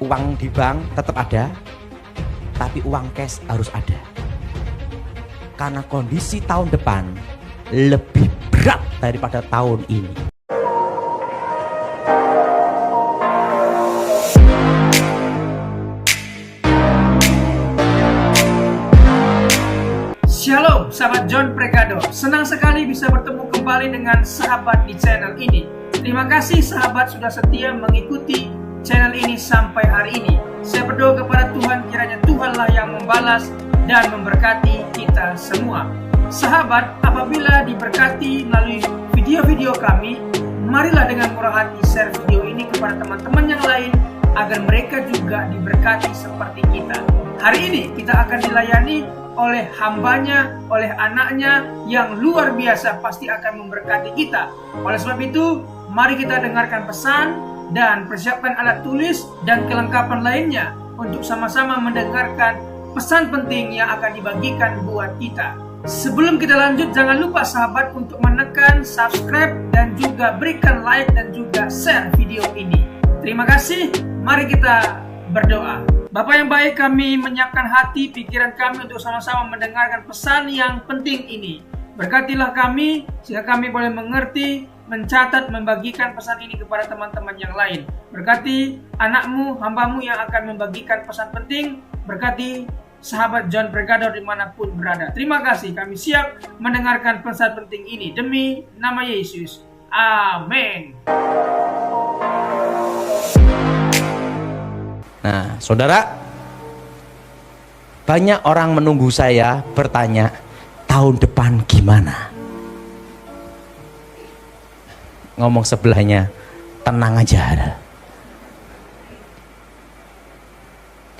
Uang di bank tetap ada, tapi uang cash harus ada. Karena kondisi tahun depan lebih berat daripada tahun ini. Shalom sahabat John Pregado, senang sekali bisa bertemu kembali dengan sahabat di channel ini. Terima kasih sahabat sudah setia mengikuti channel ini sampai hari ini. Saya berdoa kepada Tuhan, kiranya Tuhanlah yang membalas dan memberkati kita semua. Sahabat, apabila diberkati melalui video-video kami, marilah dengan murah hati share video ini kepada teman-teman yang lain agar mereka juga diberkati seperti kita. Hari ini kita akan dilayani oleh hambanya, oleh anaknya yang luar biasa, pasti akan memberkati kita. Oleh sebab itu, mari kita dengarkan pesan dan persiapkan alat tulis dan kelengkapan lainnya untuk sama-sama mendengarkan pesan penting yang akan dibagikan buat kita. Sebelum kita lanjut, jangan lupa sahabat untuk menekan subscribe dan juga berikan like dan juga share video ini. Terima kasih, mari kita berdoa. Bapak yang baik, kami menyiapkan hati, pikiran kami untuk sama-sama mendengarkan pesan yang penting ini. Berkatilah kami, sehingga kami boleh mengerti, mencatat, membagikan pesan ini kepada teman-teman yang lain. Berkati anakmu, hambamu yang akan membagikan pesan penting. Berkati sahabat John Pregado dimanapun berada. Terima kasih, kami siap mendengarkan pesan penting ini. Demi nama Yesus. Amin. Nah, saudara, banyak orang menunggu saya bertanya, tahun depan gimana? Ngomong sebelahnya, tenang aja.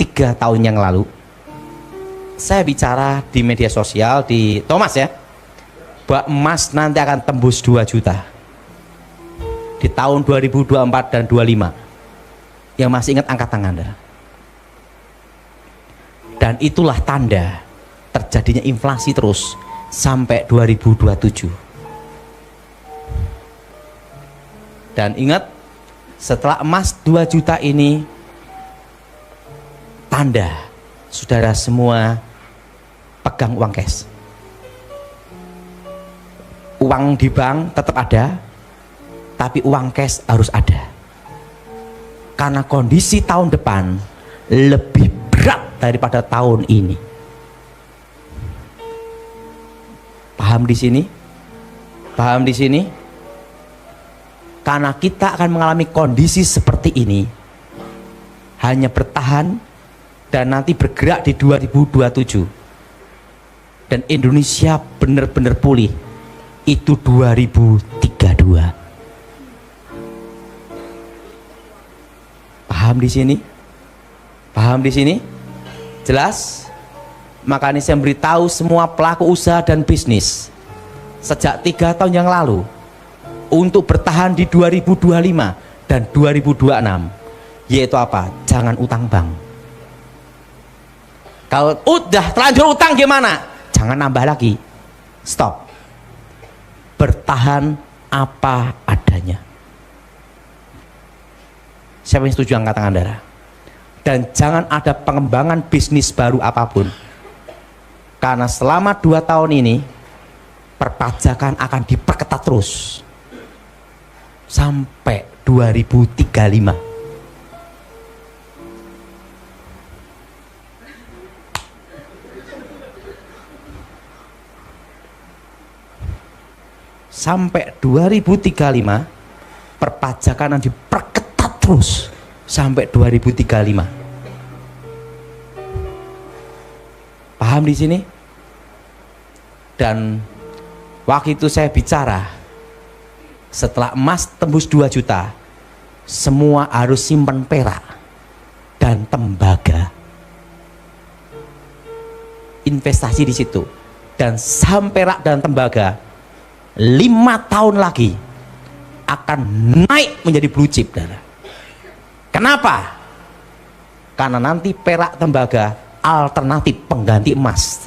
3 tahun yang lalu, saya bicara di media sosial, di Thomas ya, bahwa emas nanti akan tembus 2 juta di tahun 2024 dan 25. Yang masih ingat angkat tangan Anda. Dan itulah tanda terjadinya inflasi terus sampai 2027. Dan ingat, setelah emas 2 juta ini, tanda saudara semua pegang uang cash. Uang di bank tetap ada, tapi uang cash harus ada. Karena kondisi tahun depan lebih berat daripada tahun ini. Paham di sini? Paham di sini? Karena kita akan mengalami kondisi seperti ini, hanya bertahan dan nanti bergerak di 2027. Dan Indonesia benar-benar pulih itu 2032. Paham di sini? Paham di sini? Jelas? Makanya saya memberitahu semua pelaku usaha dan bisnis sejak 3 tahun yang lalu untuk bertahan di 2025 dan 2026, yaitu apa? Jangan utang bank. Kalau udah terlanjur utang gimana? Jangan nambah lagi. Stop. Bertahan apa adanya. Siapa yang setuju angkat tangan darah? Dan jangan ada pengembangan bisnis baru apapun, karena selama 2 tahun ini perpajakan akan diperketat terus sampai 2035. Sampai 2035 perpajakan akan diperketat terus sampai 2035. Paham di sini? Dan waktu itu saya bicara, setelah emas tembus 2 juta, semua harus simpan perak dan tembaga. Investasi di situ. Dan saham perak dan tembaga 5 tahun lagi akan naik menjadi blue chip. Kenapa? Karena nanti perak tembaga alternatif pengganti emas.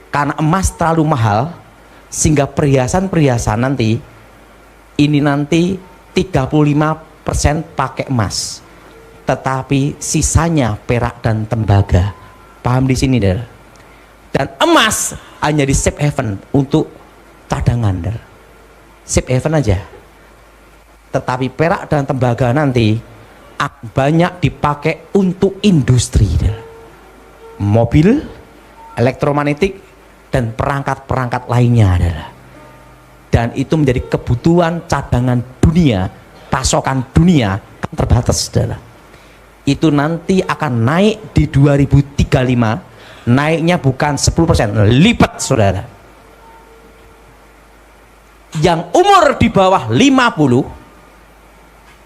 Karena emas terlalu mahal, sehingga perhiasan-perhiasan nanti 35% pakai emas, tetapi sisanya perak dan tembaga. Paham di sini, saudara? Dan emas hanya di safe haven untuk cadangan, saudara. Safe haven aja. Tetapi perak dan tembaga nanti akan banyak dipakai untuk industri, saudara. Mobil, elektromagnetik, dan perangkat-perangkat lainnya, saudara. Dan itu menjadi kebutuhan cadangan dunia, pasokan dunia kan terbatas, saudara. Itu nanti akan naik di 2035, naiknya bukan 10%, lipat, saudara. Yang umur di bawah 50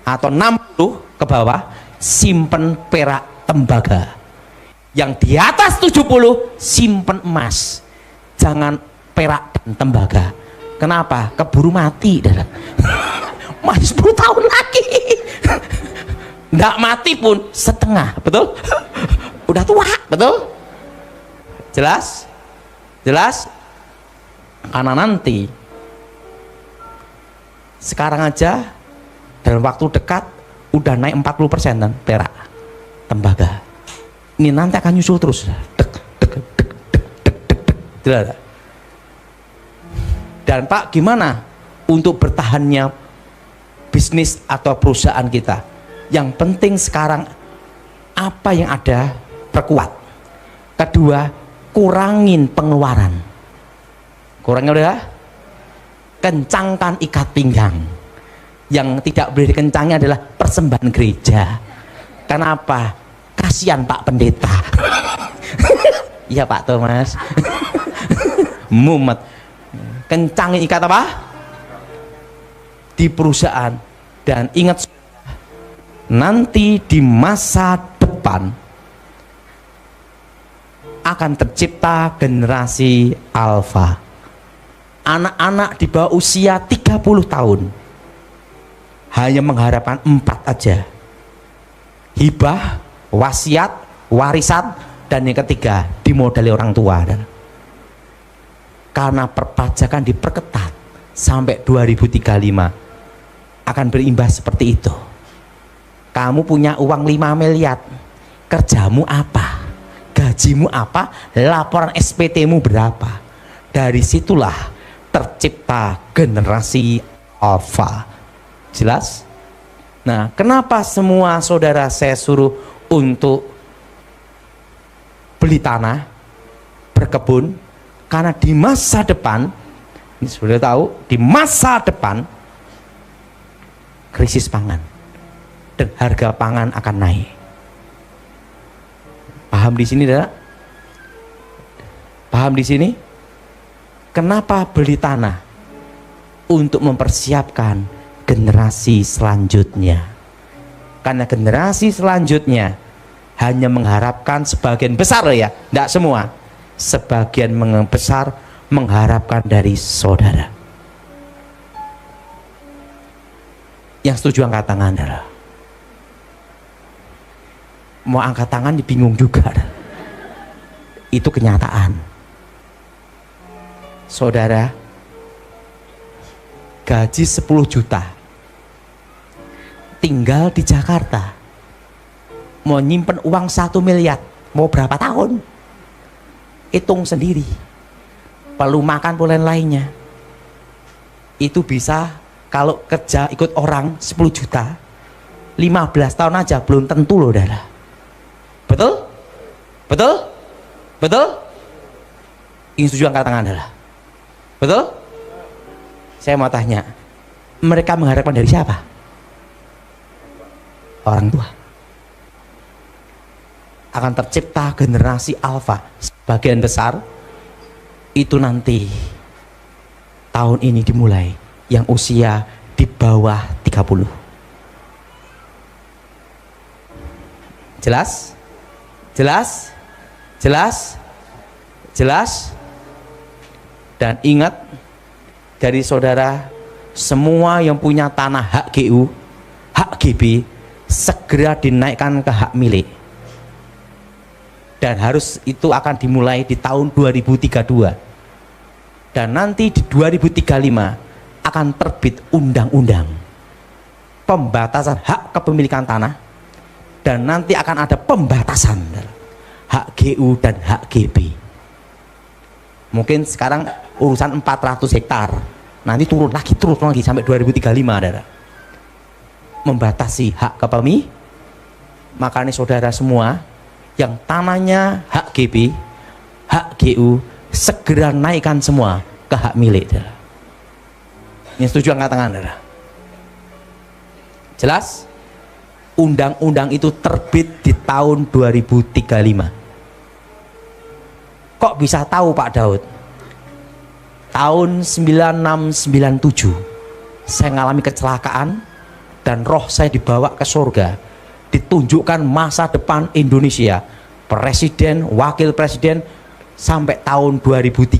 atau 60 ke bawah simpen perak tembaga. Yang di atas 70 simpen emas, jangan perak dan tembaga. Kenapa? Keburu mati, saudara. Masih 10 tahun lagi. Nggak mati pun setengah, betul? Udah tua, betul? Jelas? Jelas? Karena nanti sekarang aja dalam waktu dekat udah naik 40% dan perak tembaga. Ini nanti akan nyusul terus. Dek, dek, dek, dek, dek, dek, dek. Jelas? Dan Pak, gimana untuk bertahannya bisnis atau perusahaan kita? Yang penting sekarang apa yang ada perkuat. Kedua, kurangin pengeluaran. Kurangnya udah, kencangkan ikat pinggang. Yang tidak boleh dikencangnya adalah persembahan gereja. Kenapa? Kasihan Pak Pendeta. Iya Pak Thomas. Mumet. Kencangin ikat apa? Di perusahaan. Dan ingat, nanti di masa depan akan tercipta generasi alfa. Anak-anak di bawah usia 30 tahun hanya mengharapkan 4 aja: hibah, wasiat, warisan, dan yang ketiga dimodali orang tua. Karena perpajakan diperketat sampai 2035 akan berimbas seperti itu. Kamu punya uang 5 miliar, kerjamu apa? Gajimu apa? Laporan SPT-mu berapa? Dari situlah tercipta generasi alfa. Jelas? Nah, kenapa semua saudara saya suruh untuk beli tanah, berkebun? Karena di masa depan, ini sudah tahu, di masa depan krisis pangan dan harga pangan akan naik. Paham di sini, saudara? Paham di sini? Kenapa beli tanah? Untuk mempersiapkan generasi selanjutnya. Karena generasi selanjutnya hanya mengharapkan sebagian besar, ya, tidak semua. Sebagian besar mengharapkan dari saudara. Yang setuju angkat tangan, saudara. Mau angkat tangan dibingung juga. Itu kenyataan. Saudara, gaji 10 juta, tinggal di Jakarta, mau nyimpen uang 1 miliar, mau berapa tahun? Hitung sendiri. Perlu makan pula lainnya. Itu bisa kalau kerja ikut orang 10 juta, 15 tahun aja belum tentu loh, saudara. Betul? Betul? Betul? Ini setuju angkat tangan, saudara. Betul? Saya mau tanya, mereka mengharapkan dari siapa? Orang tua. Akan tercipta generasi alfa. Sebagian besar itu nanti tahun ini dimulai yang usia di bawah 30. Jelas? Jelas? Jelas? Jelas? Dan ingat, dari saudara semua yang punya tanah hak GU, hak GB, segera dinaikkan ke hak milik. Dan harus itu akan dimulai di tahun 2032. Dan nanti di 2035 akan terbit undang-undang pembatasan hak kepemilikan tanah dan nanti akan ada pembatasan hak GU dan hak GB. Mungkin sekarang urusan 400 hektar, nanti turun lagi sampai 2035, saudara. Membatasi hak kepemilikan. Makanya saudara semua yang tanahnya hak GB, hak GU, segera naikkan semua ke hak milik, saudara. Yang setuju angkat tangan, saudara. Jelas? Undang-undang itu terbit di tahun 2035. Kok bisa tahu Pak Daud? Tahun 9697 saya mengalami kecelakaan dan roh saya dibawa ke surga, ditunjukkan masa depan Indonesia, presiden, wakil presiden sampai tahun 2035.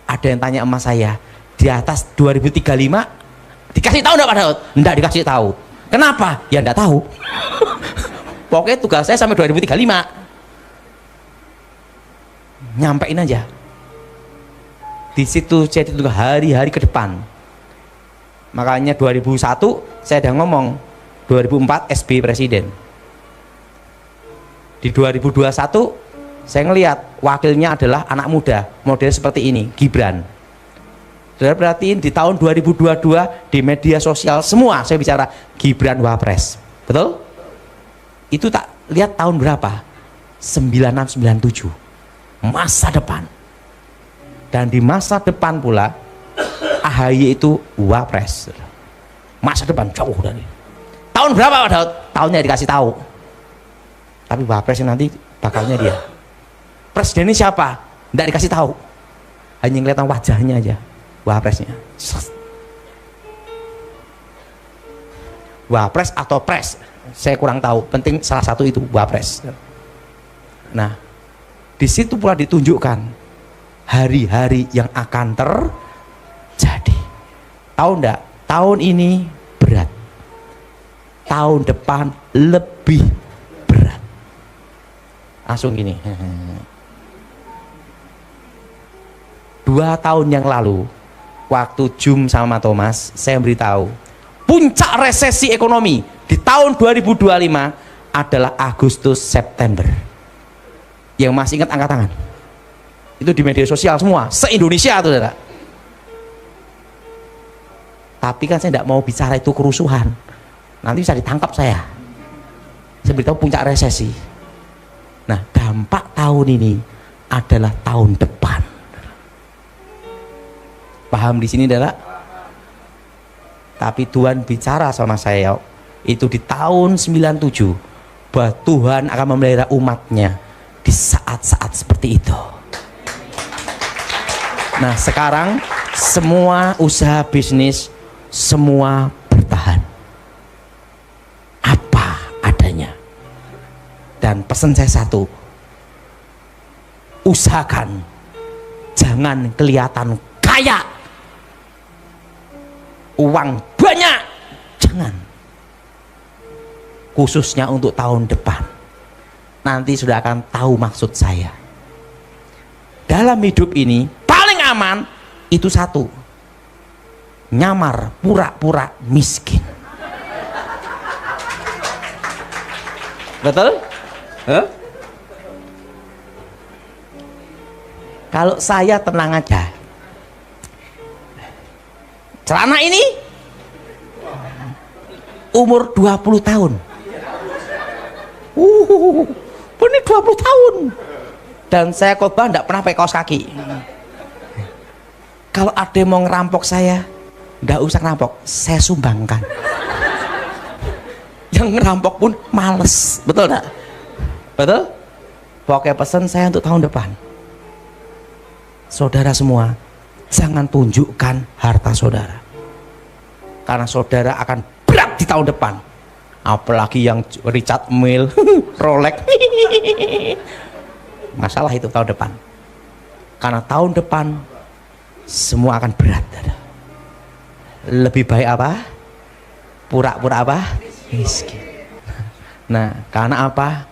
Ada yang tanya sama saya, di atas 2035 dikasih tahu enggak Pak Daud? Enggak dikasih tahu. Kenapa? Ya enggak tahu. Pokoknya tugas saya sampai 2035. Nyampein aja. Di situ saya ditunggu hari-hari ke depan. Makanya 2001 saya udah ngomong, 2004 SBY presiden. Di 2021 saya ngelihat wakilnya adalah anak muda, model seperti ini, Gibran. Saudara perhatiin di tahun 2022 di media sosial semua saya bicara Gibran Wapres. Betul? Itu tak lihat tahun berapa? 9697. Masa depan. Dan di masa depan pula AHY itu Wapres. Masa depan jauh dari. Tahun berapa Pak Daud? Tahunnya dikasih tahu. Tapi Wapres nanti bakalnya dia. Presiden ini siapa? Tidak dikasih tahu. Hanya kelihatan wajahnya aja. Wapresnya. Wapres atau pres? Saya kurang tahu. Penting salah satu itu Wapres. Nah, di situ pula ditunjukkan hari-hari yang akan terjadi. Tahu enggak? Tahun ini berat. Tahun depan lebih berat. Langsung gini. 2 tahun yang lalu, waktu Jum sama Thomas, saya beritahu, puncak resesi ekonomi di tahun 2025 adalah Agustus September. Yang masih ingat angkat tangan. Itu di media sosial semua, se-Indonesia tuh, saudara. Tapi kan saya tidak mau bicara itu kerusuhan. Nanti bisa ditangkap saya. Saya beritahu puncak resesi. Nah, dampak tahun ini adalah tahun depan. Paham di sini, saudara? Tapi Tuhan bicara sama saya itu di tahun 97 bahwa Tuhan akan memelihara umatnya di saat-saat seperti itu. Nah, sekarang semua usaha bisnis semua bertahan apa adanya. Dan pesan saya satu, usahakan jangan kelihatan kaya, uang banyak, jangan. Khususnya untuk tahun depan. Nanti sudah akan tahu maksud saya. Dalam hidup ini paling aman itu satu, nyamar pura-pura miskin. Betul? Huh? Kalau saya tenang aja, celana ini umur 20 tahun. Ini 20 tahun. Dan saya khotbah tidak pernah pakai kaos kaki. Kalau ada yang mau ngerampok saya, tidak usah ngerampok, saya sumbangkan. Yang ngerampok pun males. Betul tidak? Betul? Pokoknya pesan saya untuk tahun depan, saudara semua, jangan tunjukkan harta saudara, karena saudara akan berat di tahun depan. Apalagi yang Richard Mille, Rolex. Masalah itu tahun depan. Karena tahun depan semua akan berat. Lebih baik apa? Pura-pura apa? Miskin. Nah, karena apa?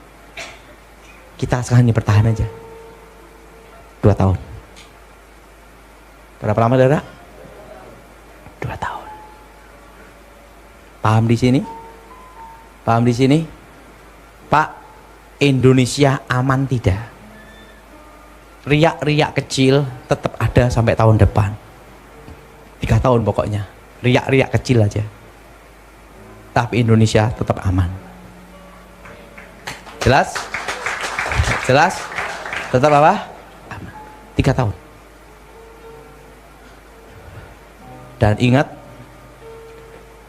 Kita sekarang ini bertahan aja 2 tahun. Berapa lama, saudara? 2 tahun. Paham di sini? Paham di sini? Pak, Indonesia aman tidak? Riak-riak kecil tetap ada sampai tahun depan. 3 tahun pokoknya. Riak-riak kecil aja. Tapi Indonesia tetap aman. Jelas? Jelas? Tetap apa? Aman. 3 tahun. Dan ingat,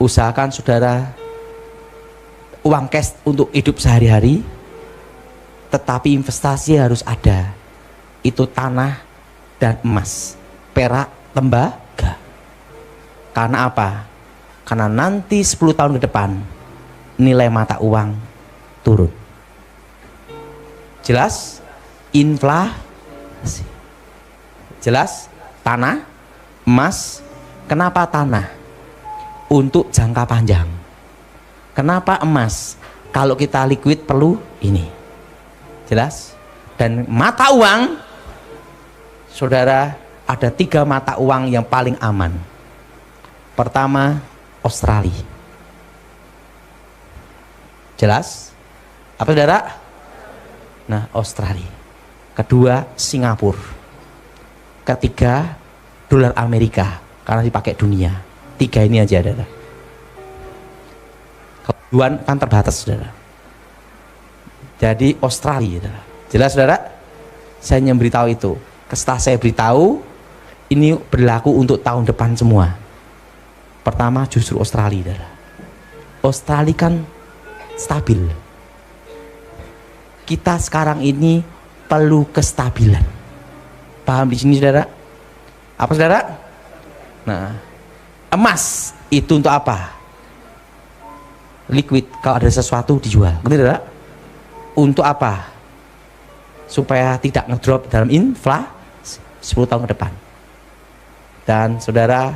usahakan saudara uang cash untuk hidup sehari-hari, tetapi investasi harus ada. Itu tanah dan emas, perak, tembaga. Karena apa? Karena nanti 10 tahun ke depan nilai mata uang turun. Jelas? Inflasi. Jelas? Tanah, emas. Kenapa tanah? Untuk jangka panjang. Kenapa emas? Kalau kita liquid perlu ini. Jelas? Dan mata uang, saudara, ada 3 mata uang yang paling aman. Pertama, Australia. Jelas? Apa saudara? Nah, Australia. Kedua, Singapura. Ketiga, dolar Amerika. Karena dipakai dunia. 3 ini aja, saudara. Kebutuhan kan terbatas, saudara. Jadi Australia, saudara. Jelas, saudara? Saya hanya beritahu itu. Setelah saya beritahu, ini berlaku untuk tahun depan semua. Pertama justru Australia, saudara. Australia kan stabil. Kita sekarang ini perlu kestabilan. Paham di sini, saudara? Apa, saudara? Nah, emas itu untuk apa? Liquid, kalau ada sesuatu dijual. Ngerti, saudara? Untuk apa? Supaya tidak ngedrop dalam inflasi 10 tahun ke depan. Dan saudara,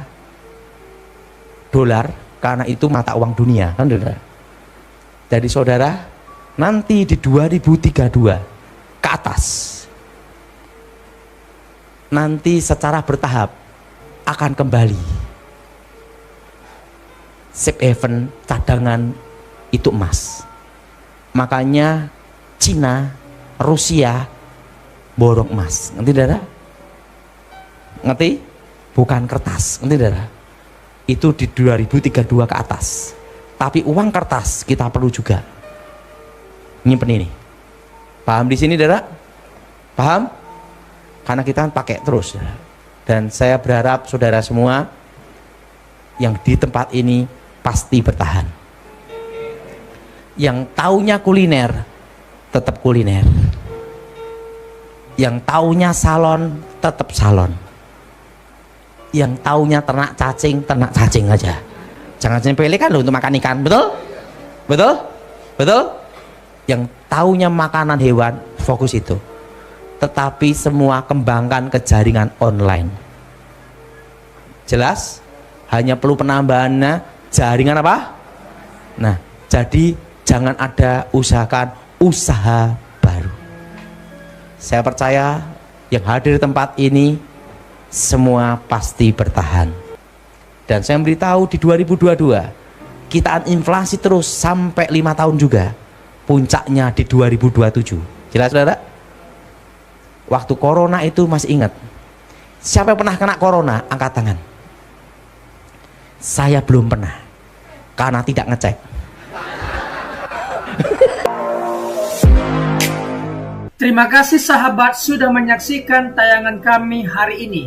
dolar, karena itu mata uang dunia, kan saudara? Jadi saudara, nanti di 2032 ke atas, nanti secara bertahap akan kembali safe haven cadangan itu emas. Makanya Cina, Rusia borong emas. Ngerti, saudara? Ngerti? Bukan kertas. Ngerti, saudara? Itu di 2032 ke atas. Tapi uang kertas kita perlu juga nyimpen ini. Paham di sini, saudara? Paham? Karena kita kan pakai terus, saudara. Dan saya berharap saudara semua yang di tempat ini pasti bertahan. Yang taunya kuliner tetap kuliner. Yang taunya salon tetap salon. Yang taunya ternak cacing aja. Jangan pilih kan loh untuk makan ikan, betul? Betul? Betul? Yang taunya makanan hewan, fokus itu. Tetapi semua kembangkan ke jaringan online. Jelas? Hanya perlu penambahannya jaringan apa? Nah, jadi jangan ada usahakan usaha baru. Saya percaya yang hadir di tempat ini semua pasti bertahan. Dan saya memberitahu di 2022 kita inflasi terus sampai 5 tahun juga. Puncaknya di 2027. Jelas, saudara? Waktu corona itu masih ingat. Siapa yang pernah kena corona? Angkat tangan. Saya belum pernah. Karena tidak ngecek. Terima kasih sahabat sudah menyaksikan tayangan kami hari ini.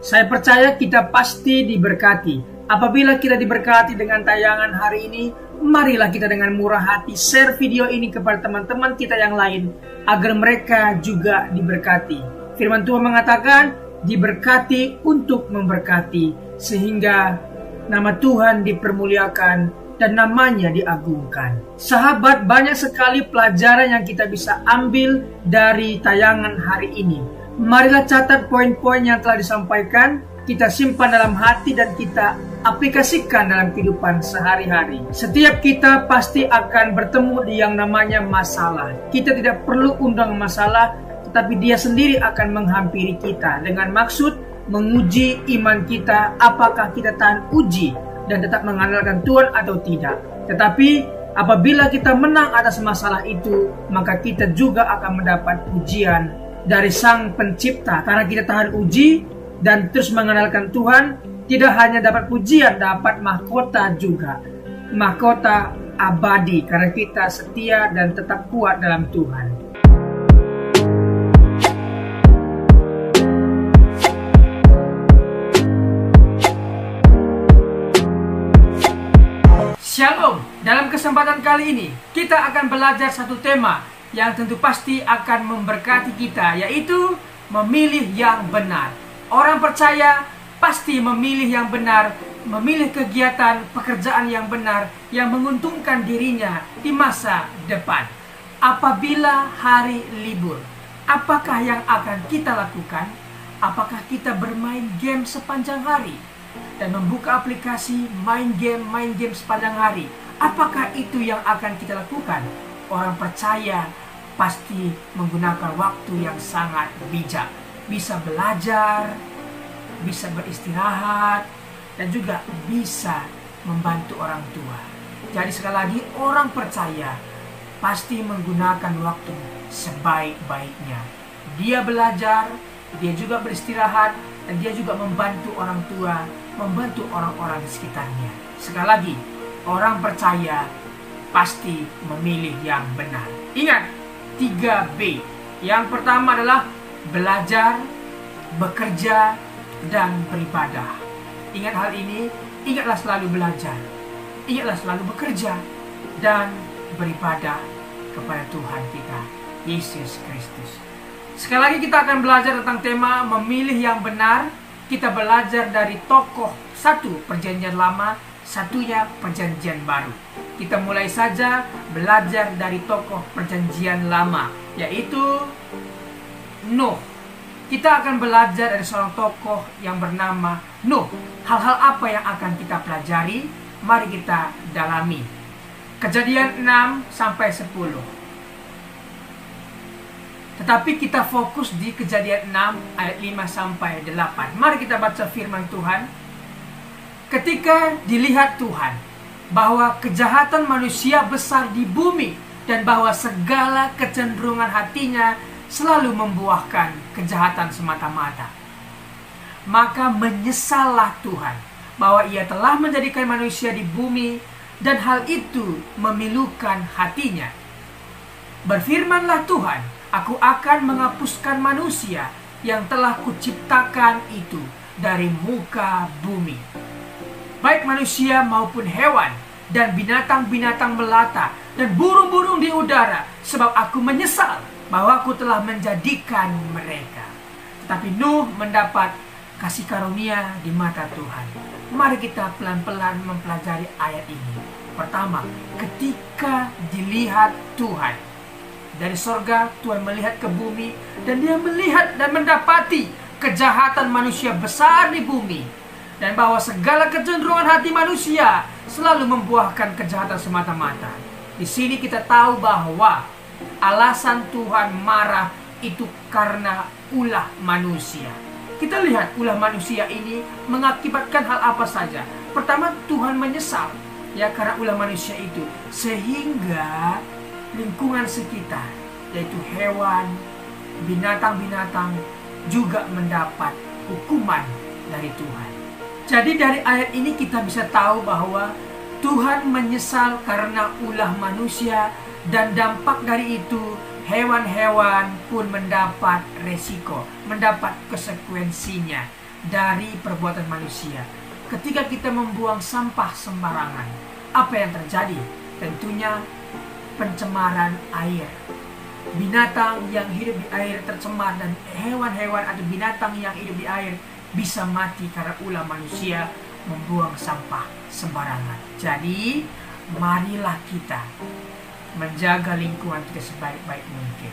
Saya percaya kita pasti diberkati. Apabila kita diberkati dengan tayangan hari ini, marilah kita dengan murah hati share video ini kepada teman-teman kita yang lain, agar mereka juga diberkati. Firman Tuhan mengatakan, diberkati untuk memberkati, sehingga nama Tuhan dipermuliakan dan namanya diagungkan. Sahabat, banyak sekali pelajaran yang kita bisa ambil dari tayangan hari ini. Marilah catat poin-poin yang telah disampaikan, kita simpan dalam hati dan kita aplikasikan dalam kehidupan sehari-hari. Setiap kita pasti akan bertemu di yang namanya masalah. Kita tidak perlu undang masalah, tetapi dia sendiri akan menghampiri kita dengan maksud menguji iman kita, apakah kita tahan uji dan tetap mengandalkan Tuhan atau tidak. Tetapi Apabila kita menang atas masalah itu, maka kita juga akan mendapat pujian dari Sang Pencipta. Karena kita tahan uji dan terus mengenalkan Tuhan, tidak hanya dapat pujian, dapat mahkota juga. Mahkota abadi karena kita setia dan tetap kuat dalam Tuhan. Shalom, dalam kesempatan kali ini kita akan belajar satu tema yang tentu pasti akan memberkati kita, yaitu memilih yang benar. Orang percaya pasti memilih yang benar, memilih kegiatan pekerjaan yang benar yang menguntungkan dirinya di masa depan. Apabila hari libur, apakah yang akan kita lakukan? Apakah kita bermain game sepanjang hari dan membuka aplikasi main game sepanjang hari? Apakah itu yang akan kita lakukan? Orang percaya pasti menggunakan waktu yang sangat bijak, bisa belajar, bisa beristirahat, dan juga bisa membantu orang tua. Jadi sekali lagi, orang percaya pasti menggunakan waktu sebaik-baiknya. Dia belajar, dia juga beristirahat, dan dia juga membantu orang tua, membantu orang-orang di sekitarnya. Sekali lagi, orang percaya pasti memilih yang benar. Ingat, 3B. Yang pertama adalah belajar, bekerja, dan beribadah. Ingat hal ini, ingatlah selalu belajar, ingatlah selalu bekerja, dan beribadah kepada Tuhan kita, Yesus Kristus. Sekali lagi kita akan belajar tentang tema memilih yang benar. Kita belajar dari tokoh satu Perjanjian Lama, satunya Perjanjian Baru. Kita mulai saja belajar dari tokoh Perjanjian Lama, yaitu Nuh. Kita akan belajar dari seorang tokoh yang bernama Nuh. Hal-hal apa yang akan kita pelajari? Mari kita dalami. Kejadian 6-10. Tetapi kita fokus di Kejadian 6 ayat 5-8. Mari kita baca firman Tuhan. Ketika dilihat Tuhan bahwa kejahatan manusia besar di bumi dan bahwa segala kecenderungan hatinya selalu membuahkan kejahatan semata-mata, maka menyesallah Tuhan bahwa ia telah menjadikan manusia di bumi dan hal itu memilukan hatinya. Berfirmanlah Tuhan, aku akan menghapuskan manusia yang telah kuciptakan itu dari muka bumi, baik manusia maupun hewan, dan binatang-binatang melata, dan burung-burung di udara, sebab aku menyesal bahwa aku telah menjadikan mereka. Tetapi Nuh mendapat kasih karunia di mata Tuhan. Mari kita pelan-pelan mempelajari ayat ini. Pertama, ketika dilihat Tuhan dari sorga, Tuhan melihat ke bumi, dan dia melihat dan mendapati kejahatan manusia besar di bumi, dan bahwa segala kecenderungan hati manusia selalu membuahkan kejahatan semata-mata. Di sini kita tahu bahwa alasan Tuhan marah itu karena ulah manusia. Kita lihat ulah manusia ini mengakibatkan hal apa saja. Pertama, Tuhan menyesal ya karena ulah manusia itu, sehingga lingkungan sekitar, yaitu hewan, binatang-binatang juga mendapat hukuman dari Tuhan. Jadi dari ayat ini kita bisa tahu bahwa Tuhan menyesal karena ulah manusia, dan dampak dari itu hewan-hewan pun mendapat resiko, mendapat konsekuensinya dari perbuatan manusia. Ketika kita membuang sampah sembarangan, apa yang terjadi? Tentunya pencemaran air. Binatang yang hidup di air tercemar, dan hewan-hewan atau binatang yang hidup di air bisa mati karena ulah manusia membuang sampah sembarangan. Jadi marilah kita menjaga lingkungan kita sebaik-baik mungkin.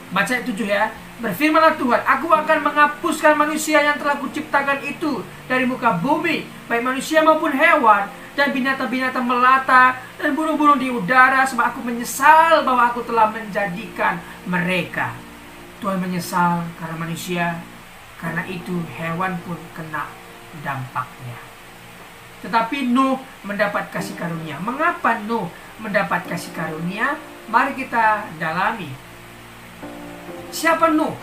Baca ayat 7 ya. Berfirmanlah Tuhan, aku akan menghapuskan manusia yang telah kuciptakan itu dari muka bumi, baik manusia maupun hewan, dan binatang-binatang melata, dan burung-burung di udara, sebab aku menyesal bahwa aku telah menjadikan mereka. Tuhan menyesal karena manusia, karena itu hewan pun kena dampaknya. Tetapi Nuh mendapat kasih karunia. Mengapa Nuh mendapat kasih karunia? Mari kita dalami. Siapa Nuh?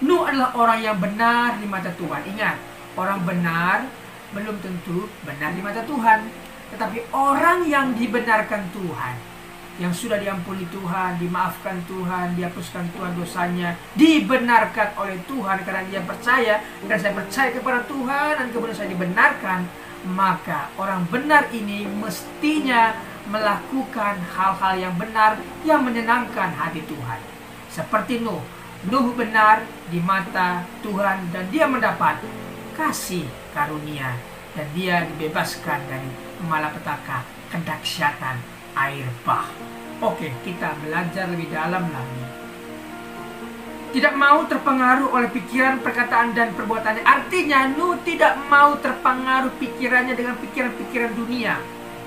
Nuh adalah orang yang benar di mata Tuhan. Ingat, orang benar belum tentu benar di mata Tuhan. Tetapi orang yang dibenarkan Tuhan, yang sudah diampuni Tuhan, dimaafkan Tuhan, dihapuskan Tuhan dosanya, dibenarkan oleh Tuhan karena dia percaya, dan saya percaya kepada Tuhan dan kemudian saya dibenarkan, maka orang benar ini mestinya melakukan hal-hal yang benar yang menyenangkan hati Tuhan. Seperti Nuh. Nuh benar di mata Tuhan dan dia mendapat kasih karunia dan dia dibebaskan dari malapetaka kedahsyatan air bah. Oke, kita belajar lebih dalam lagi. Tidak mau terpengaruh oleh pikiran, perkataan, dan perbuatannya. Artinya Nuh tidak mau terpengaruh pikirannya dengan pikiran-pikiran dunia,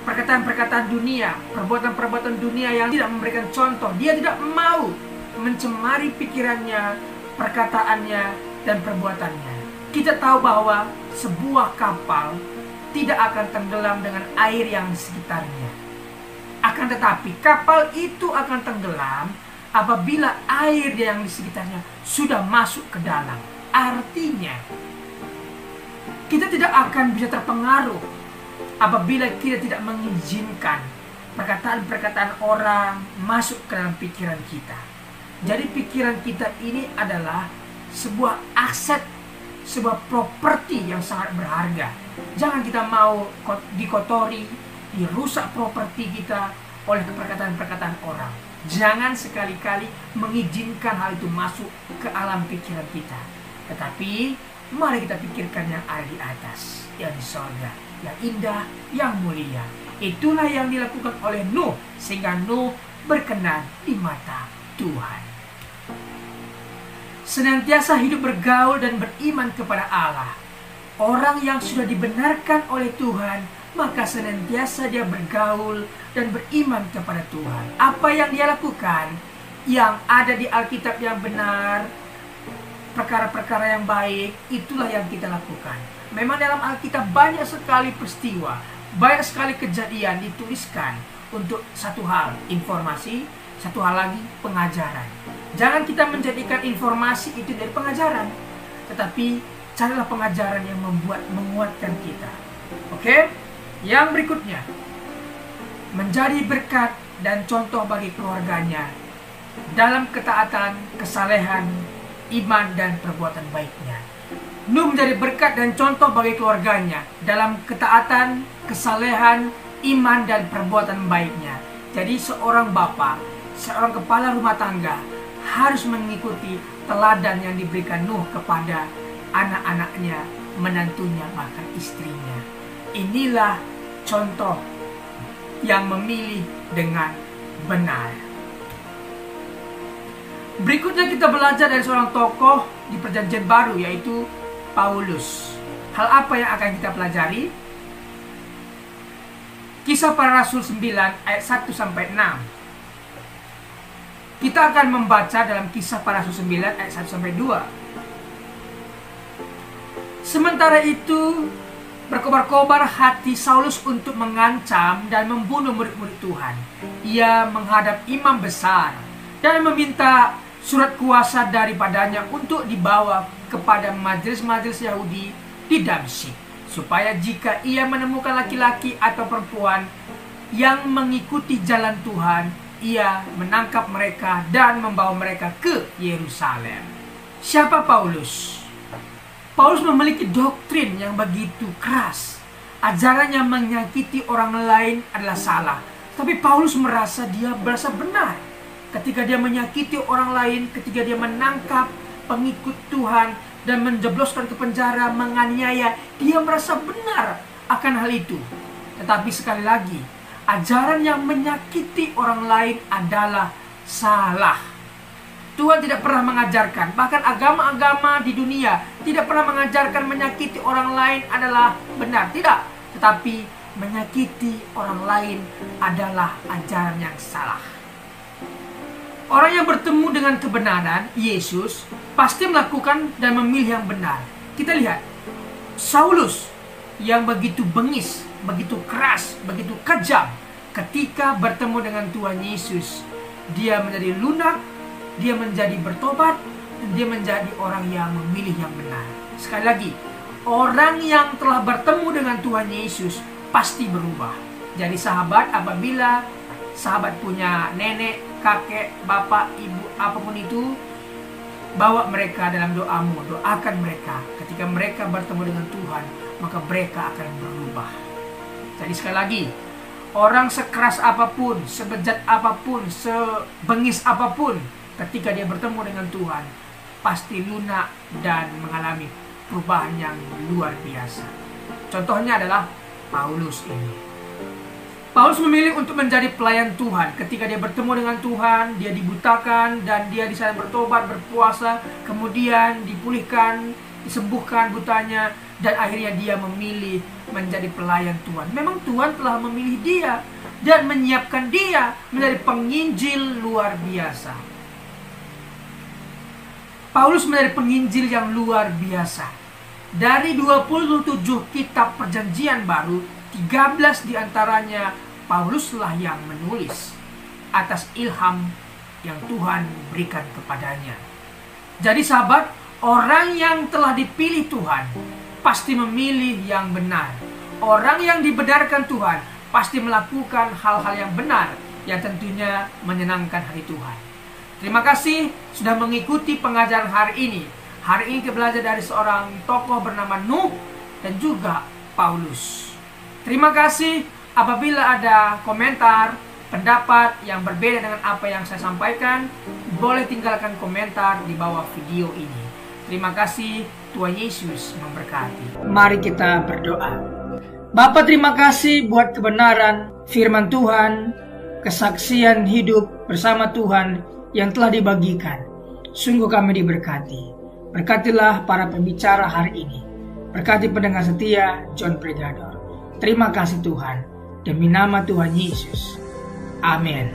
perkataan-perkataan dunia, perbuatan-perbuatan dunia yang tidak memberikan contoh. Dia tidak mau mencemari pikirannya, perkataannya, dan perbuatannya. Kita tahu bahwa sebuah kapal tidak akan tenggelam dengan air yang di sekitarnya. Akan tetapi kapal itu akan tenggelam apabila air yang di sekitarnya sudah masuk ke dalam. Artinya kita tidak akan bisa terpengaruh apabila kita tidak mengizinkan perkataan-perkataan orang masuk ke dalam pikiran kita. Jadi pikiran kita ini adalah sebuah aset, sebuah properti yang sangat berharga. Jangan kita mau dikotori, dirusak properti kita oleh perkataan-perkataan orang. Jangan sekali-kali mengizinkan hal itu masuk ke alam pikiran kita. Tetapi mari kita pikirkan yang ada di atas, yang di sorga, yang indah, yang mulia. Itulah yang dilakukan oleh Nuh, sehingga Nuh berkenan di mata Tuhan. Senantiasa hidup bergaul dan beriman kepada Allah. Orang yang sudah dibenarkan oleh Tuhan, maka senantiasa dia bergaul dan beriman kepada Tuhan. Apa yang dia lakukan, yang ada di Alkitab yang benar, perkara-perkara yang baik, itulah yang kita lakukan. Memang dalam Alkitab banyak sekali peristiwa, banyak sekali kejadian dituliskan untuk satu hal, informasi, satu hal lagi, pengajaran. Jangan kita menjadikan informasi itu dari pengajaran, tetapi carilah pengajaran yang menguatkan kita. Oke? Yang berikutnya, menjadi berkat dan contoh bagi keluarganya dalam ketaatan, kesalehan, iman, dan perbuatan baiknya. Nuh menjadi berkat dan contoh bagi keluarganya dalam ketaatan, kesalehan, iman, dan perbuatan baiknya. Jadi seorang bapa, seorang kepala rumah tangga harus mengikuti teladan yang diberikan Nuh kepada anak-anaknya, menantunya, bahkan istrinya. Inilah contoh yang memilih dengan benar. Berikutnya kita belajar dari seorang tokoh di Perjanjian Baru, yaitu Paulus. Hal apa yang akan kita pelajari? Kisah Para Rasul 9 ayat 1-6. Kita akan membaca dalam Kisah Para Rasul 9 ayat 1-2. Sementara itu berkobar-kobar hati Saulus untuk mengancam dan membunuh murid-murid Tuhan. Ia menghadap imam besar dan meminta surat kuasa daripadanya untuk dibawa kepada majelis-majelis Yahudi di Damsyik, supaya jika ia menemukan laki-laki atau perempuan yang mengikuti jalan Tuhan, ia menangkap mereka dan membawa mereka ke Yerusalem. Siapa Paulus? Paulus memiliki doktrin yang begitu keras. Ajarannya menyakiti orang lain adalah salah. Tapi Paulus merasa benar. Ketika dia menyakiti orang lain, ketika dia menangkap pengikut Tuhan dan menjebloskan ke penjara, menganiaya, dia merasa benar akan hal itu. Tetapi sekali lagi, ajaran yang menyakiti orang lain adalah salah. Tuhan tidak pernah mengajarkan, bahkan agama-agama di dunia tidak pernah mengajarkan menyakiti orang lain adalah benar. Tidak, tetapi menyakiti orang lain adalah ajaran yang salah. Orang yang bertemu dengan kebenaran, Yesus, pasti melakukan dan memilih yang benar. Kita lihat, Saulus yang begitu bengis, begitu keras, begitu kejam. ketika bertemu dengan Tuhan Yesus, dia menjadi lunak, dia menjadi bertobat, dan dia menjadi orang yang memilih yang benar. Sekali lagi, orang yang telah bertemu dengan Tuhan Yesus pasti berubah. Jadi sahabat, apabila sahabat punya nenek, kakek, bapak, ibu, apapun itu, bawa mereka dalam doamu, doakan mereka. Ketika mereka bertemu dengan Tuhan, maka mereka akan berubah. Jadi sekali lagi, orang sekeras apapun, sebejat apapun, sebengis apapun, ketika dia bertemu dengan Tuhan, pasti lunak dan mengalami perubahan yang luar biasa. Contohnya adalah Paulus ini. Paulus memilih untuk menjadi pelayan Tuhan. Ketika dia bertemu dengan Tuhan, dia dibutakan dan dia di sana bertobat, berpuasa, kemudian dipulihkan, disembuhkan butanya, dan akhirnya dia memilih menjadi pelayan Tuhan. Memang Tuhan telah memilih dia dan menyiapkan dia menjadi penginjil luar biasa. Paulus menjadi penginjil yang luar biasa. Dari 27 kitab perjanjian baru, 13 diantaranya Pauluslah yang menulis atas ilham yang Tuhan berikan kepadanya. Jadi sahabat, orang yang telah dipilih Tuhan pasti memilih yang benar. Orang yang dibenarkan Tuhan pasti melakukan hal-hal yang benar, yang tentunya menyenangkan hati Tuhan. Terima kasih sudah mengikuti pengajaran hari ini. Hari ini kita belajar dari seorang tokoh bernama Nuh dan juga Paulus. Terima kasih. Apabila ada komentar, pendapat yang berbeda dengan apa yang saya sampaikan, boleh tinggalkan komentar di bawah video ini. Terima kasih, Tuhan Yesus memberkati. Mari kita berdoa. Bapa, terima kasih buat kebenaran firman Tuhan, kesaksian hidup bersama Tuhan yang telah dibagikan. Sungguh kami diberkati. Berkatilah para pembicara hari ini. Berkati pendengar setia John Pregador. Terima kasih Tuhan. Demi nama Tuhan Yesus. Amin.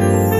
kasih.